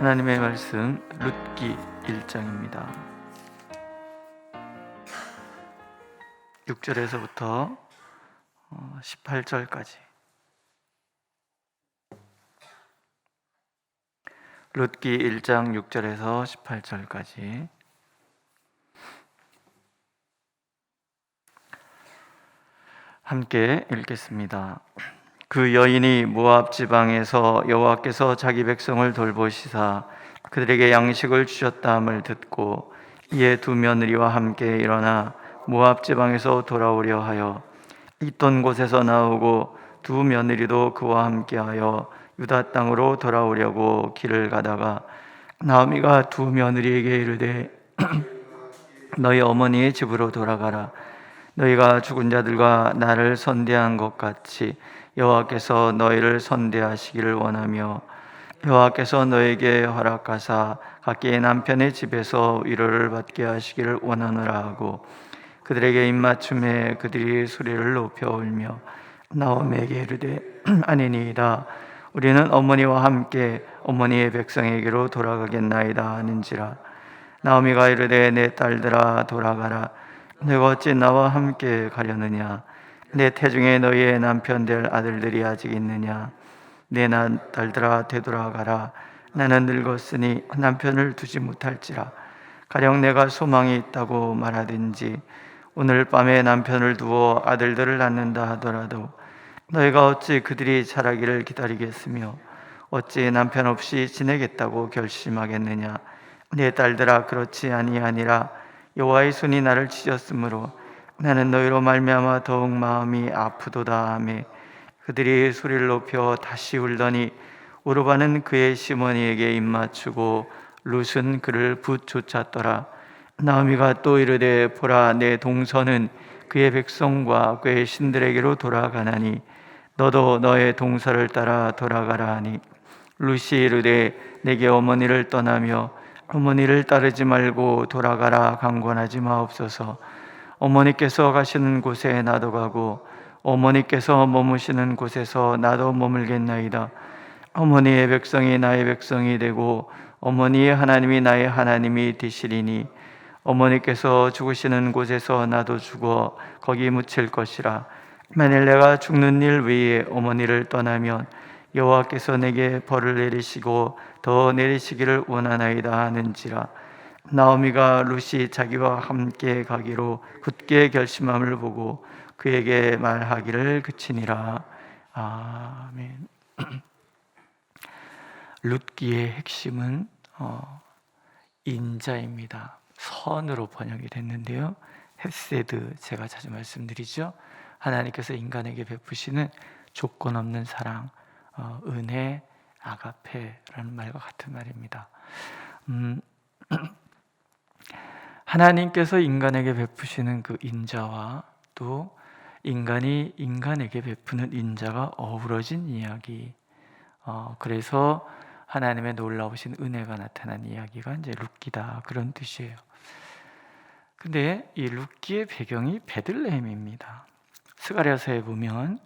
하나님의 말씀 룻기 1장입니다. 6절에서부터 18절까지. 룻기 1장 6절에서 18절까지. 함께 읽겠습니다. 그 여인이 모압 지방에서 여호와께서 자기 백성을 돌보시사 그들에게 양식을 주셨다함을 듣고 이에 두 며느리와 함께 일어나 모압 지방에서 돌아오려 하여 있던 곳에서 나오고 두 며느리도 그와 함께하여 유다 땅으로 돌아오려고 길을 가다가 나오미가 두 며느리에게 이르되 너희 어머니의 집으로 돌아가라. 너희가 죽은 자들과 나를 선대한 것 같이 여호와께서 너희를 선대하시기를 원하며 여호와께서 너에게 허락하사 각기 남편의 집에서 위로를 받게 하시기를 원하노라 하고 그들에게 입맞춤에 그들이 소리를 높여 울며 나오미에게 이르되 아니니이다. 우리는 어머니와 함께 어머니의 백성에게로 돌아가겠나이다 하는지라. 나오미가 이르되 내 딸들아 돌아가라. 너희가 어찌 나와 함께 가려느냐? 내 태중에 너희의 남편 될 아들들이 아직 있느냐? 내 딸들아 되돌아가라. 나는 늙었으니 남편을 두지 못할지라. 가령 내가 소망이 있다고 말하든지 오늘 밤에 남편을 두어 아들들을 낳는다 하더라도 너희가 어찌 그들이 자라기를 기다리겠으며 어찌 남편 없이 지내겠다고 결심하겠느냐? 내 딸들아 그렇지 아니하니라. 여호와의 손이 나를 치셨으므로 나는 너희로 말미암아 더욱 마음이 아프도다 하며 그들이 소리를 높여 다시 울더니 오르바는 그의 시어머니에게 입맞추고 룻은 그를 붙쫓았더라. 나오미가 또 이르되 보라 내 동서는 그의 백성과 그의 신들에게로 돌아가나니 너도 너의 동서를 따라 돌아가라 하니 룻이 이르되 내게 어머니를 떠나며 어머니를 따르지 말고 돌아가라 강권하지 마옵소서. 어머니께서 가시는 곳에 나도 가고 어머니께서 머무시는 곳에서 나도 머물겠나이다. 어머니의 백성이 나의 백성이 되고 어머니의 하나님이 나의 하나님이 되시리니 어머니께서 죽으시는 곳에서 나도 죽어 거기 묻힐 것이라. 만일 내가 죽는 일 외에 어머니를 떠나면 여호와께서 내게 벌을 내리시고 더 내리시기를 원하나이다 하는지라. 나오미가 룻이 자기와 함께 가기로 굳게 결심함을 보고 그에게 말하기를 그치니라. 아멘. 룻기의 핵심은 인자입니다. 선으로 번역이 됐는데요. 헤세드, 제가 자주 말씀드리죠. 하나님께서 인간에게 베푸시는 조건 없는 사랑, 은혜, 아가페라는 말과 같은 말입니다. 하나님께서 인간에게 베푸시는 그 인자와 또 인간이 인간에게 베푸는 인자가 어우러진 이야기. 그래서 하나님의 놀라우신 은혜가 나타난 이야기가 이제 룻기다 그런 뜻이에요. 근데 이 룻기의 배경이 베들레헴입니다. 스가랴서에 보면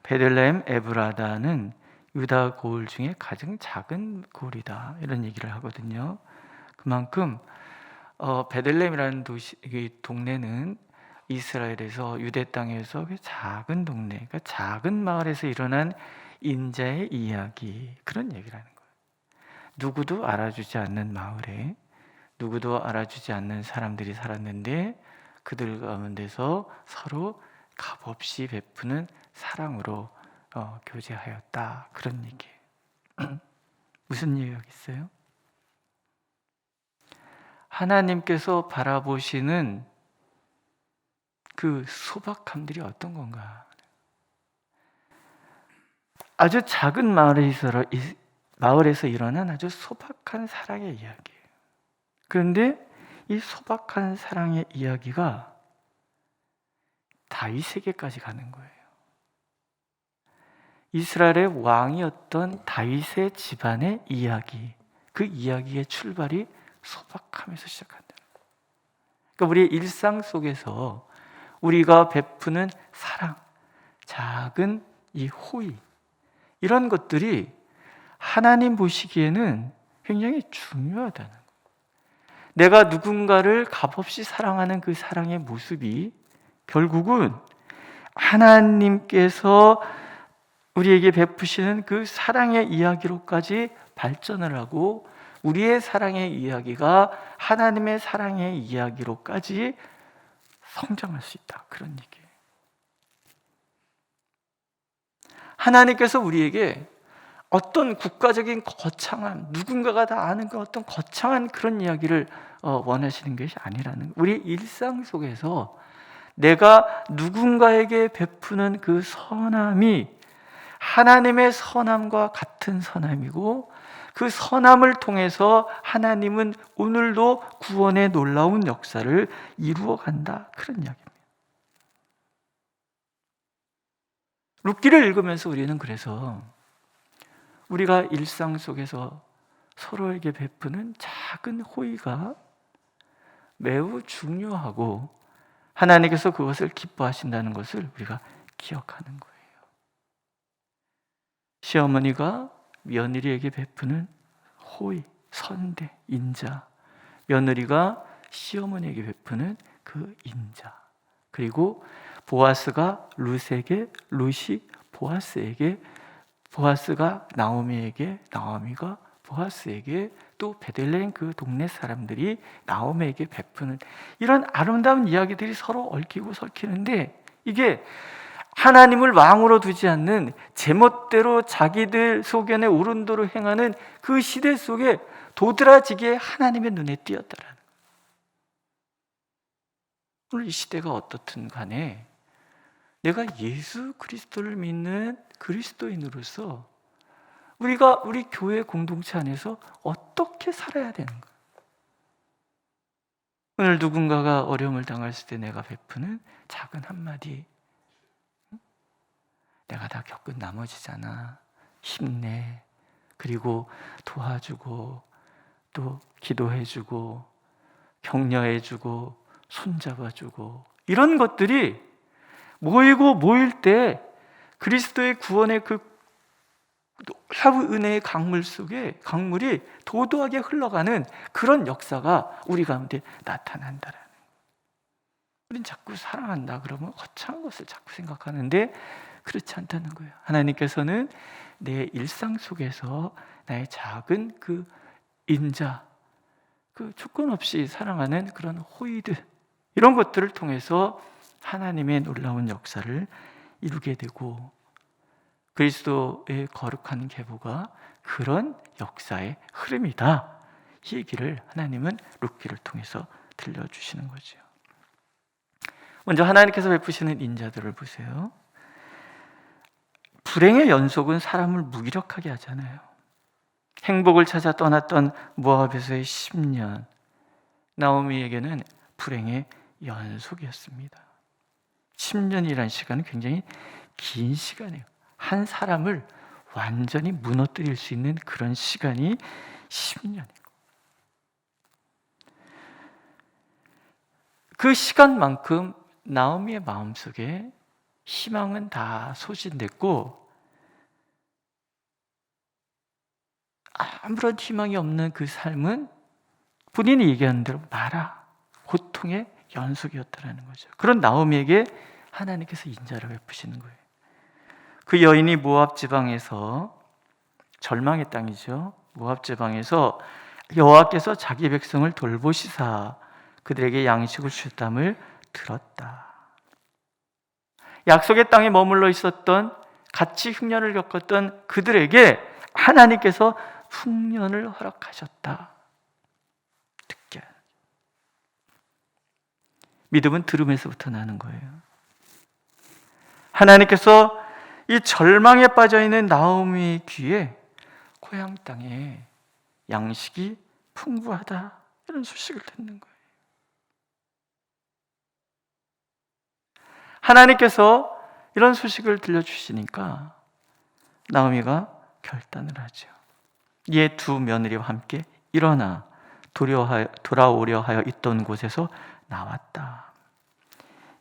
베들레헴 에브라다는 유다 고을 중에 가장 작은 고을이다 이런 얘기를 하거든요. 그만큼 베들레헴이라는 동네는 이스라엘에서 유대 땅에서 작은 동네, 그러니까 작은 마을에서 일어난 인자의 이야기 그런 얘기를 하는 거예요. 누구도 알아주지 않는 마을에 누구도 알아주지 않는 사람들이 살았는데 그들 가운데서 서로 값없이 베푸는 사랑으로 교제하였다 그런 얘기예요. 무슨 얘기겠어요? 하나님께서 바라보시는 그 소박함들이 어떤 건가? 아주 작은 마을에서 일어난 아주 소박한 사랑의 이야기예요. 그런데 이 소박한 사랑의 이야기가 다윗에게까지 가는 거예요. 이스라엘의 왕이었던 다윗의 집안의 이야기, 그 이야기의 출발이 소박함에서 시작한다. 그러니까 우리의 일상 속에서 우리가 베푸는 사랑, 작은 이 호의, 이런 것들이 하나님 보시기에는 굉장히 중요하다는 거예요. 내가 누군가를 값없이 사랑하는 그 사랑의 모습이 결국은 하나님께서 우리에게 베푸시는 그 사랑의 이야기로까지 발전을 하고 우리의 사랑의 이야기가 하나님의 사랑의 이야기로까지 성장할 수 있다. 그런 얘기예요. 하나님께서 우리에게 어떤 국가적인 거창한, 누군가가 다 아는 그 어떤 거창한 그런 이야기를 원하시는 것이 아니라는 거예요. 우리 일상 속에서 내가 누군가에게 베푸는 그 선함이 하나님의 선함과 같은 선함이고, 그 선함을 통해서 하나님은 오늘도 구원의 놀라운 역사를 이루어 간다. 그런 이야기입니다. 룻기를 읽으면서 우리는 그래서 우리가 일상 속에서 서로에게 베푸는 작은 호의가 매우 중요하고 하나님께서 그것을 기뻐하신다는 것을 우리가 기억하는 거예요. 시어머니가 며느리에게 베푸는 호의, 선대, 인자, 며느리가 시어머니에게 베푸는 그 인자, 그리고 보아스가 룻에게, 룻이 보아스에게, 보아스가 나오미에게, 나오미가 보아스에게, 또 베들레헴 그 동네 사람들이 나오미에게 베푸는 이런 아름다운 이야기들이 서로 얽히고 설키는데, 이게 하나님을 왕으로 두지 않는 제멋대로 자기들 소견에 옳은 대로 행하는 그 시대 속에 도드라지게 하나님의 눈에 띄었다라는 거예요. 오늘 이 시대가 어떻든 간에 내가 예수 그리스도를 믿는 그리스도인으로서 우리가 우리 교회 공동체 안에서 어떻게 살아야 되는 거예요. 오늘 누군가가 어려움을 당했을 때 내가 베푸는 작은 한마디, 내가 다 겪은 나머지잖아, 힘내, 그리고 도와주고 또 기도해주고 격려해주고 손잡아주고, 이런 것들이 모이고 모일 때 그리스도의 구원의 그 놀라운 은혜의 강물 속에, 강물이 도도하게 흘러가는 그런 역사가 우리 가운데 나타난다라는 거예요. 우린 자꾸 사랑한다 그러면 거창한 것을 자꾸 생각하는데 그렇지 않다는 거예요. 하나님께서는 내 일상 속에서 나의 작은 그 인자, 그 조건 없이 사랑하는 그런 호의들, 이런 것들을 통해서 하나님의 놀라운 역사를 이루게 되고, 그리스도의 거룩한 계보가 그런 역사의 흐름이다, 이 얘기를 하나님은 룻기를 통해서 들려주시는 거죠. 먼저 하나님께서 베푸시는 인자들을 보세요. 불행의 연속은 사람을 무기력하게 하잖아요. 행복을 찾아 떠났던 모압에서의 10년, 나오미에게는 불행의 연속이었습니다. 10년이라는 시간은 굉장히 긴 시간이에요. 한 사람을 완전히 무너뜨릴 수 있는 그런 시간이 10년이고, 그 시간만큼 나오미의 마음속에 희망은 다 소진됐고, 아무런 희망이 없는 그 삶은 본인이 얘기하는 대로 마라, 고통의 연속이었다는 거죠. 그런 나오미에게 하나님께서 인자를 베푸시는 거예요. 그 여인이 모압 지방에서, 절망의 땅이죠, 모압 지방에서 여호와께서 자기 백성을 돌보시사 그들에게 양식을 주셨dam을 들었다. 약속의 땅에 머물러 있었던, 같이 흉년을 겪었던 그들에게 하나님께서 흉년을 허락하셨다. 듣게. 믿음은 들음에서부터 나는 거예요. 하나님께서 이 절망에 빠져있는 나오미의 귀에 고향 땅에 양식이 풍부하다, 이런 소식을 듣는 거예요. 하나님께서 이런 소식을 들려주시니까 나오미가 결단을 하죠. 이에 두 며느리와 함께 일어나 돌아오려 하여 있던 곳에서 나왔다.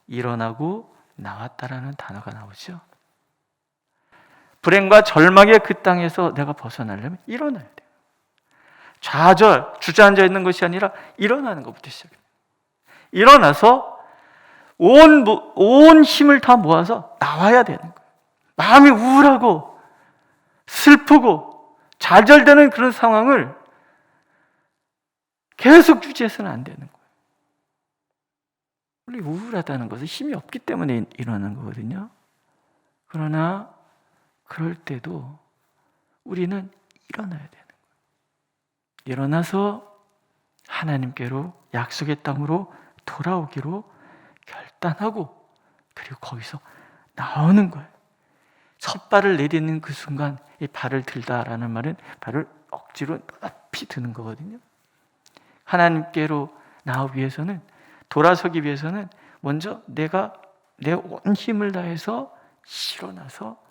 일어나고 나왔다라는 단어가 나오죠. 불행과 절망의 그 땅에서 내가 벗어나려면 일어나야 돼요. 좌절, 주저앉아 있는 것이 아니라 일어나는 것부터 시작해요. 일어나서 온 힘을 다 모아서 나와야 되는 거예요. 마음이 우울하고 슬프고 좌절되는 그런 상황을 계속 유지해서는 안 되는 거예요. 원래 우울하다는 것은 힘이 없기 때문에 일어나는 거거든요. 그러나 그럴 때도 우리는 일어나야 되는 거예요. 일어나서 하나님께로 약속의 땅으로 돌아오기로 결단하고 그리고 거기서 나오는 거예요. 첫 발을 내딛는 그 순간 이 발을 들다라는 말은 발을 억지로 높이 드는 거거든요. 하나님께로 나오기 위해서는, 돌아서기 위해서는 먼저 내가 내 온 힘을 다해서 일어나서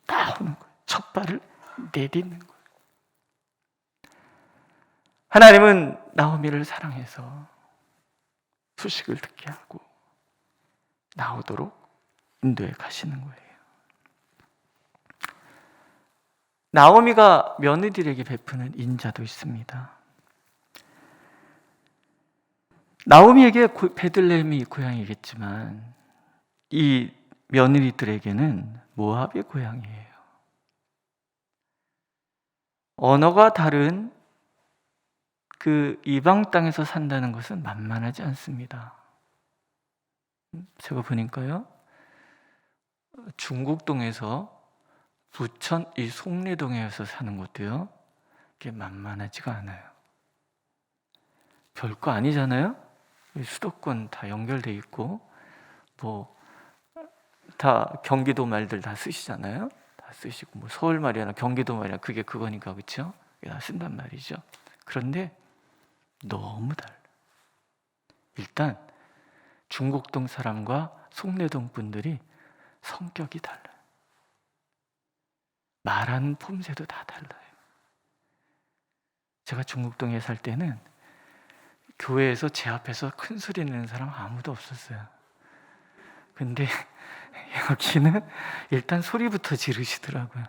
나오는 거예요. 첫 발을 내딛는 거예요. 하나님은 나오미를 사랑해서 소식을 듣게 하고 나오도록 인도해 가시는 거예요. 나오미가 며느리들에게 베푸는 인자도 있습니다. 나오미에게 베들레헴이 고향이겠지만 이 며느리들에게는 모압의 고향이에요. 언어가 다른 그 이방 땅에서 산다는 것은 만만하지 않습니다. 제가 보니까요, 중국동에서 부천 이 송내동에서 사는 것도요, 그게 만만하지가 않아요. 별거 아니잖아요. 수도권 다 연결돼 있고 뭐 다 경기도 말들 다 쓰시잖아요. 다 쓰시고 뭐 서울 말이나 경기도 말이나 그게 그거니까, 그렇죠? 다 쓴단 말이죠. 그런데 너무 달라요. 일단 중곡동 사람과 송내동 분들이 성격이 달라요. 말하는 폼새도 다 달라요. 제가 중곡동에 살 때는 교회에서 제 앞에서 큰 소리 내는 사람 아무도 없었어요. 근데 여기는 일단 소리부터 지르시더라고요.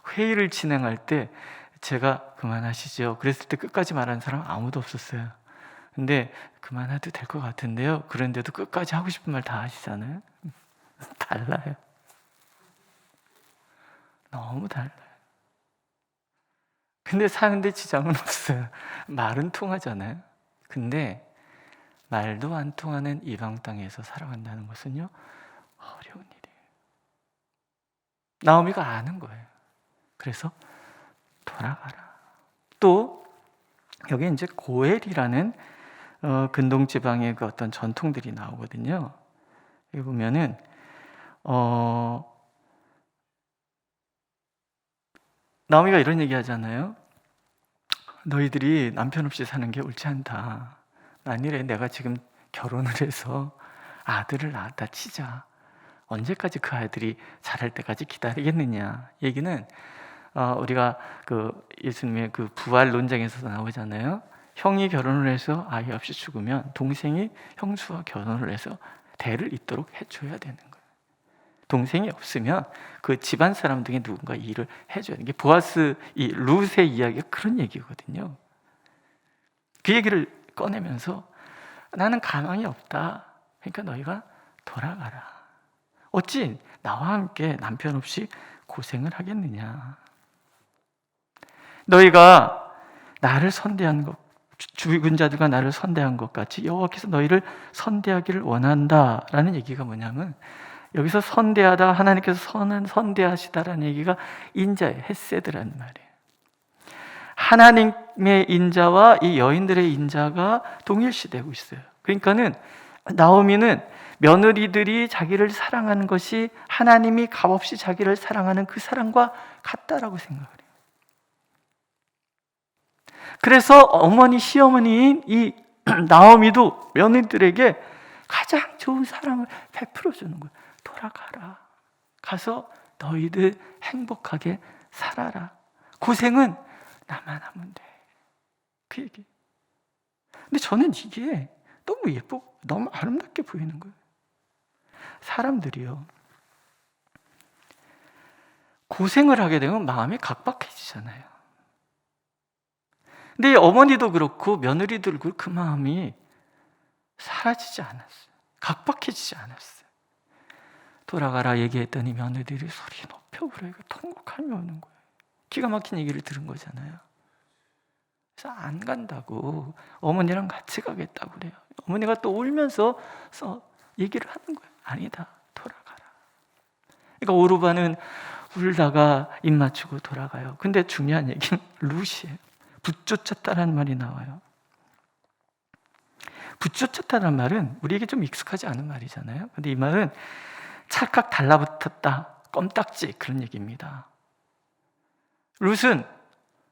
회의를 진행할 때 제가 그만하시죠 그랬을 때 끝까지 말하는 사람 아무도 없었어요. 근데 그만해도 될 것 같은데요, 그런데도 끝까지 하고 싶은 말 다 하시잖아요. 달라요. 너무 달라요. 근데 사는데 지장은 없어요. 말은 통하잖아요. 근데 말도 안 통하는 이방 땅에서 살아간다는 것은요, 어려운 일이에요. 나오미가 아는 거예요. 그래서 돌아가라. 또 여기 이제 고엘이라는 근동 지방의 그 어떤 전통들이 나오거든요. 여기 보면은 나오미가 이런 얘기 하잖아요. 너희들이 남편 없이 사는 게 옳지 않다. 만일에 내가 지금 결혼을 해서 아들을 낳았다 치자. 언제까지 그 아들이 자랄 때까지 기다리겠느냐. 얘기는 우리가 그 예수님의 그 부활 논쟁에서 나오잖아요. 형이 결혼을 해서 아이 없이 죽으면 동생이 형수와 결혼을 해서 대를 잇도록 해줘야 되는 거예요. 동생이 없으면 그 집안 사람 중에 누군가 일을 해줘야 되는 게 보아스 이 룻의 이야기가 그런 얘기거든요. 그 얘기를 꺼내면서 나는 가망이 없다. 그러니까 너희가 돌아가라. 어찌 나와 함께 남편 없이 고생을 하겠느냐. 너희가 나를 선대한 것, 죽은 자들과 나를 선대한 것 같이 여호와께서 너희를 선대하기를 원한다라는 얘기가 뭐냐면, 여기서 선대하다, 하나님께서 선대하시다라는 얘기가 인자의 헤세드라는 말이에요. 하나님의 인자와 이 여인들의 인자가 동일시되고 있어요. 그러니까는 나오미는 며느리들이 자기를 사랑하는 것이 하나님이 값없이 자기를 사랑하는 그 사랑과 같다라고 생각을 해요. 그래서 어머니, 시어머니인 이 나오미도 며느리들에게 가장 좋은 사랑을 베풀어 주는 거예요. 돌아가라. 가서 너희들 행복하게 살아라. 고생은 나만 하면 돼. 그 얘기. 근데 저는 이게 너무 예쁘고 너무 아름답게 보이는 거예요. 사람들이요, 고생을 하게 되면 마음이 각박해지잖아요. 근데 이 어머니도 그렇고 며느리들도 그 마음이 사라지지 않았어요. 각박해지지 않았어요. 돌아가라 얘기했더니 며느리들이 소리 높여 울어요. 통곡하며 오는 거예요. 기가 막힌 얘기를 들은 거잖아요. 그래서 안 간다고, 어머니랑 같이 가겠다고 그래요. 어머니가 또 울면서 얘기를 하는 거예요. 아니다, 돌아가라. 그러니까 오르반은 울다가 입 맞추고 돌아가요. 근데 중요한 얘기는 룻이에요. 붙쫓았다라는 말이 나와요. 붙쫓았다는 말은 우리에게 좀 익숙하지 않은 말이잖아요. 근데 이 말은 찰칵 달라붙었다, 껌딱지, 그런 얘기입니다. 룻은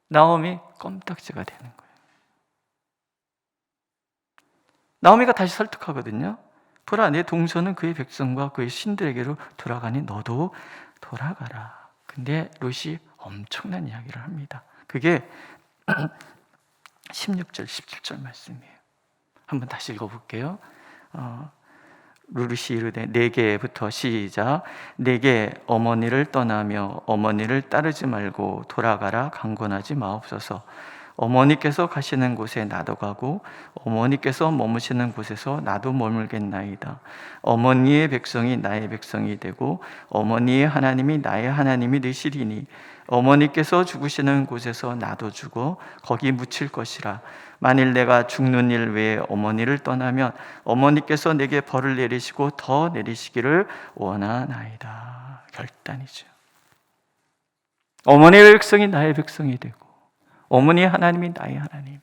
나오미 껌딱지가 되는 거예요. 나오미가 다시 설득하거든요. 보라, 내 동서는 그의 백성과 그의 신들에게로 돌아가니 너도 돌아가라. 근데 룻이 엄청난 이야기를 합니다. 그게 16절, 17절 말씀이에요. 한번 다시 읽어볼게요. 룻이 이르되 내게부터 시작. 내게 어머니를 떠나며 어머니를 따르지 말고 돌아가라 강권하지 마옵소서. 어머니께서 가시는 곳에 나도 가고 어머니께서 머무시는 곳에서 나도 머물겠나이다. 어머니의 백성이 나의 백성이 되고 어머니의 하나님이 나의 하나님이 되시리니 어머니께서 죽으시는 곳에서 나도 죽어 거기 묻힐 것이라. 만일 내가 죽는 일 외에 어머니를 떠나면 어머니께서 내게 벌을 내리시고 더 내리시기를 원하나이다. 결단이죠. 어머니의 백성이 나의 백성이 되고 어머니의 하나님이 나의 하나님.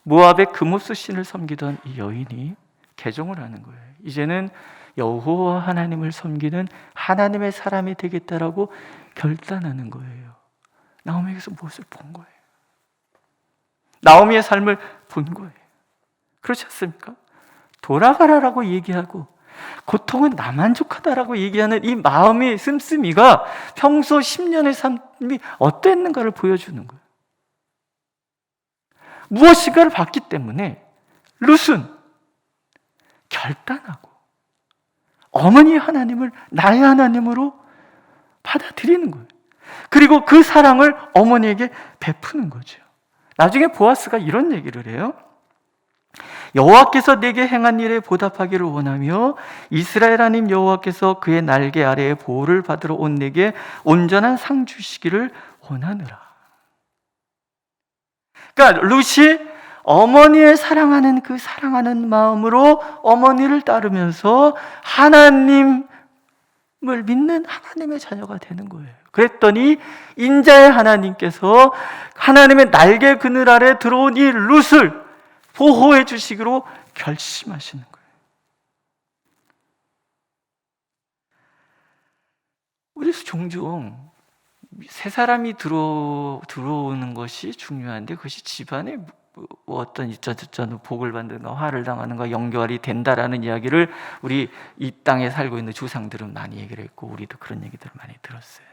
모압의 그모스 신을 섬기던 이 여인이 개종을 하는 거예요. 이제는 여호와 하나님을 섬기는 하나님의 사람이 되겠다라고 결단하는 거예요. 나오미에게서 무엇을 본 거예요? 나오미의 삶을 본 거예요. 그렇지 않습니까? 돌아가라라고 얘기하고 고통은 나만족하다라고 얘기하는 이 마음의 씀씀이가 평소 10년의 삶이 어땠는가를 보여주는 거예요. 무엇인가를 봤기 때문에 룻은 결단하고 어머니의 하나님을 나의 하나님으로 받아들이는 거예요. 그리고 그 사랑을 어머니에게 베푸는 거죠. 나중에 보아스가 이런 얘기를 해요. 여호와께서 내게 행한 일에 보답하기를 원하며 이스라엘 하나님 여호와께서 그의 날개 아래에 보호를 받으러 온 내게 온전한 상 주시기를 원하느라. 그러니까 룻이 어머니의 사랑하는 그 사랑하는 마음으로 어머니를 따르면서 하나님을 믿는 하나님의 자녀가 되는 거예요. 그랬더니 인자의 하나님께서 하나님의 날개 그늘 아래 들어온 이 룻을 보호해 주시기로 결심하시는 거예요. 우리서 종종 세 사람이 들어오는 것이 중요한데 그것이 집안에 어떤 이짜저짜 복을 받는가 화를 당하는가 연결이 된다라는 이야기를 우리 이 땅에 살고 있는 조상들은 많이 얘기를 했고 우리도 그런 얘기들을 많이 들었어요.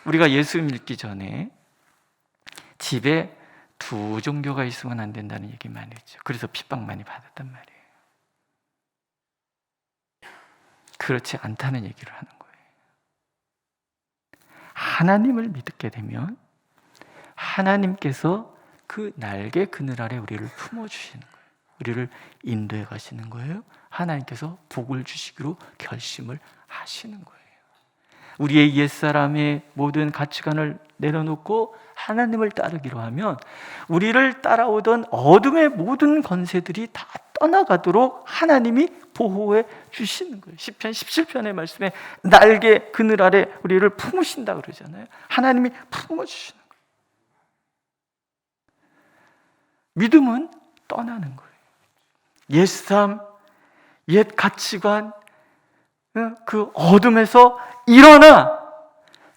우리가 예수 믿기 전에 집에 두 종교가 있으면 안 된다는 얘기 많이 했죠. 그래서 핍박 많이 받았단 말이에요. 그렇지 않다는 얘기를 하는 거예요. 하나님을 믿게 되면 하나님께서 그 날개 그늘 아래 우리를 품어주시는 거예요. 우리를 인도해 가시는 거예요. 하나님께서 복을 주시기로 결심을 하시는 거예요. 우리의 옛사람의 모든 가치관을 내려놓고 하나님을 따르기로 하면 우리를 따라오던 어둠의 모든 권세들이 다 떠나가도록 하나님이 보호해 주시는 거예요. 시편 17편의 말씀에 날개 그늘 아래 우리를 품으신다 그러잖아요. 하나님이 품어주시는 거예요. 믿음은 떠나는 거예요. 옛삶, 옛 가치관, 그 어둠에서 일어나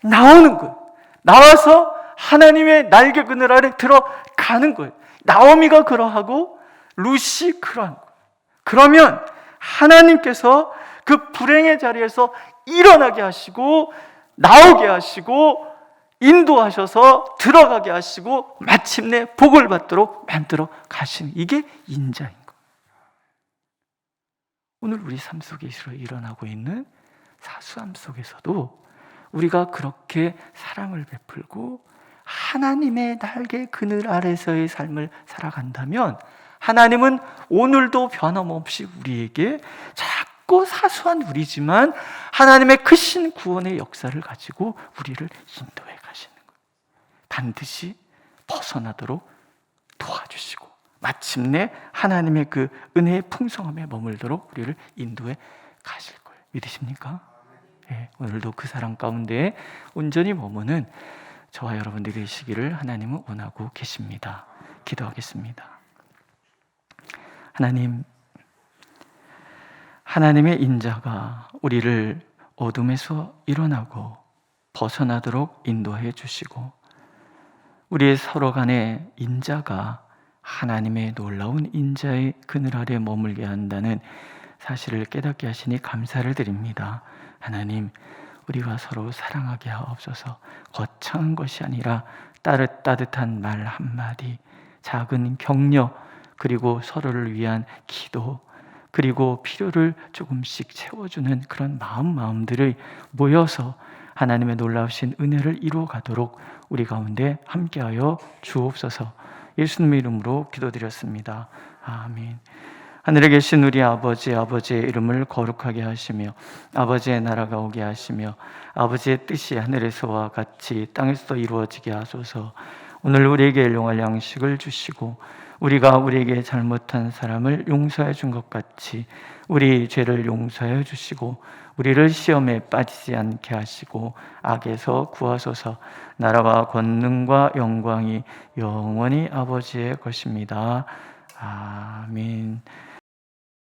나오는 거예요. 나와서 하나님의 날개 그늘 아래 들어가는 거예요. 나오미가 그러하고 룻이 그러한 거예요. 그러면 하나님께서 그 불행의 자리에서 일어나게 하시고 나오게 하시고 인도하셔서 들어가게 하시고 마침내 복을 받도록 만들어 가시는 이게 인자인 거예요. 오늘 우리 삶 속에 일어나고 있는 사수함 속에서도 우리가 그렇게 사랑을 베풀고 하나님의 날개 그늘 아래서의 삶을 살아간다면 하나님은 오늘도 변함없이 우리에게 작고 사소한 우리지만 하나님의 크신 구원의 역사를 가지고 우리를 인도해 가시는 거예요. 반드시 벗어나도록 도와주시고 마침내 하나님의 그 은혜의 풍성함에 머물도록 우리를 인도해 가실 거예요. 믿으십니까? 네, 오늘도 그 사랑 가운데 온전히 머무는 저와 여러분들이 되시기를 하나님은 원하고 계십니다. 기도하겠습니다. 하나님, 하나님의 인자가 우리를 어둠에서 일어나고 벗어나도록 인도해 주시고 우리의 서로 간의 인자가 하나님의 놀라운 인자의 그늘 아래 머물게 한다는 사실을 깨닫게 하시니 감사를 드립니다. 하나님, 우리가 서로 사랑하게 하옵소서. 거창한 것이 아니라 따뜻한 말 한마디, 작은 격려, 그리고 서로를 위한 기도, 그리고 필요를 조금씩 채워주는 그런 마음들을 모여서 하나님의 놀라우신 은혜를 이루어가도록 우리 가운데 함께하여 주옵소서. 예수님의 이름으로 기도드렸습니다. 아멘. 하늘에 계신 우리 아버지의 이름을 거룩하게 하시며 아버지의 나라가 오게 하시며 아버지의 뜻이 하늘에서와 같이 땅에서도 이루어지게 하소서. 오늘 우리에게 일용할 양식을 주시고 우리가 우리에게 잘못한 사람을 용서해 준 것 같이 우리 죄를 용서해 주시고 우리를 시험에 빠지지 않게 하시고 악에서 구하소서. 나라와 권능과 영광이 영원히 아버지의 것입니다. 아멘.